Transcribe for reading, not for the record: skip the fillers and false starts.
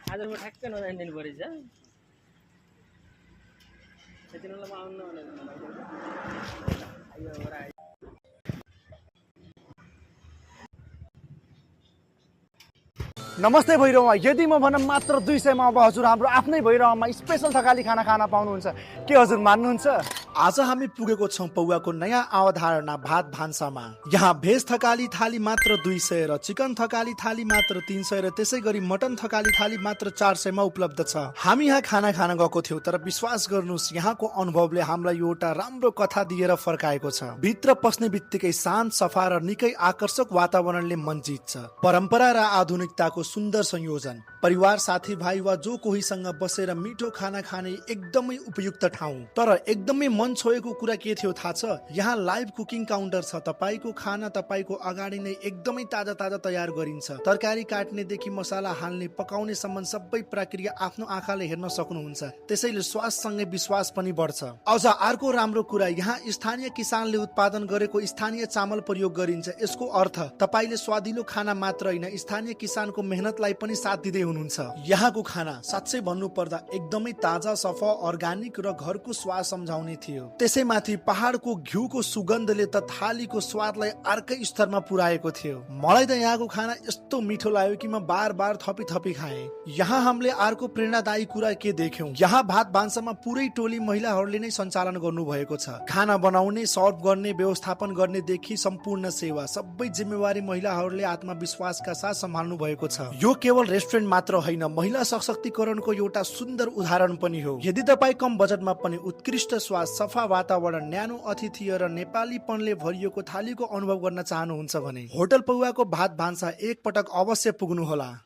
आज म ठ्याक्क नजानिदिनु परेछ त्यति बेला म आउनु भनेको आइयो बरा नमस्ते भैरवमा यदि म भनौँ मात्र 200 मा अब हजुर हाम्रो आफ्नै भैरवमा स्पेशल थकाली खाना खान पाउनुहुन्छ के हजुर मान्नुहुन्छ? आज हामी पुगेको छौँ पौवाको नयाँ अवधारणा भात भान्सामा। यहाँ भेज थकाली थाली मात्र 200 र चिकन थकाली थाली मात्र 300 र त्यसै गरी मटन थकाली थाली मात्र 400 मा उपलब्ध छ। हामी यहाँ खाना खान गएको थियौँ तर विश्वास गर्नुहोस् यहाँको अनुभवले हामीलाई एउटा राम्रो कथा दिएर फर्काएको छ। भित्र पस्ने बित्तिकै शान्त सफा र निकै आकर्षक वातावरणले मन जित्छ। परम्परा र आधुनिकताको सुन्दर संयोजन। परिवार साथीभाइ वा जो कोहीसँग बसेर मिठो खाना खाने एकदमै उपयुक्त ठाउँ। तर एकदमै मन छोएको कुरा के थियो थाहा छ? यहाँ लाइभ कुकिङ काउन्टर छ। तपाईको खाना तपाईको अगाडि नै एकदमै ताजा ताजा तयार गरिन्छ। तरकारी काट्नेदेखि मसाला हाल्ने पकाउने सम्म सबै प्रक्रिया आफ्नो आँखाले हेर्न सक्नुहुन्छ। त्यसैले स्वादसँगै विश्वास पनि बढ्छ। अझ अर्को राम्रो कुरा यहाँ स्थानीय किसानले उत्पादन गरेको स्थानीय चामल प्रयोग गरिन्छ। यसको अर्थ तपाईले स्वादिलो खाना मात्र होइन स्थानीय किसानको मेहनतलाई पनि साथ दिँदै हुनुहुन्छ। यहाँको खाना साँच्चै भन्नु पर्दा एकदमै ताजा सफा अर्गानिक र घरको स्वाद सम्झाउने थियो। त्यसैमाथि पहाडको घिउको सुगन्धले त थालीको स्वादलाई अर्कै स्तरमा पुर्याएको थियो। मलाई त यहाँको खाना यस्तो मिठो लाग्यो कि म बार बार थपी थपी खाएँ। यहाँ हामीले अर्को प्रेरणादायी कुरा के देख्यौं? यहाँ भात भान्सामा पुरै टोली महिलाहरूले नै सञ्चालन गर्नु भएको छ। खाना बनाउने, सर्भ गर्ने, व्यवस्थापन गर्नेदेखि सम्पूर्ण सेवा सबै जिम्मेवारी महिलाहरूले आत्मविश्वासका साथ सम्हाल्नु भएको छ। यो केवल रेस्टुरेन्ट मात्र होइन, महिला सशक्तिकरणको एउटा सुन्दर उदाहरण पनि हो। यदि तपाईँ कम बजेटमा पनि उत्कृष्ट स्वाद, सफा वातावरण, न्यानो अतिथि र नेपालीपनले भरिएको थालीको अनुभव गर्न चाहनुहुन्छ भने होटल पौवाको भात भान्सा एक पटक अवश्य पुग्नुहोला।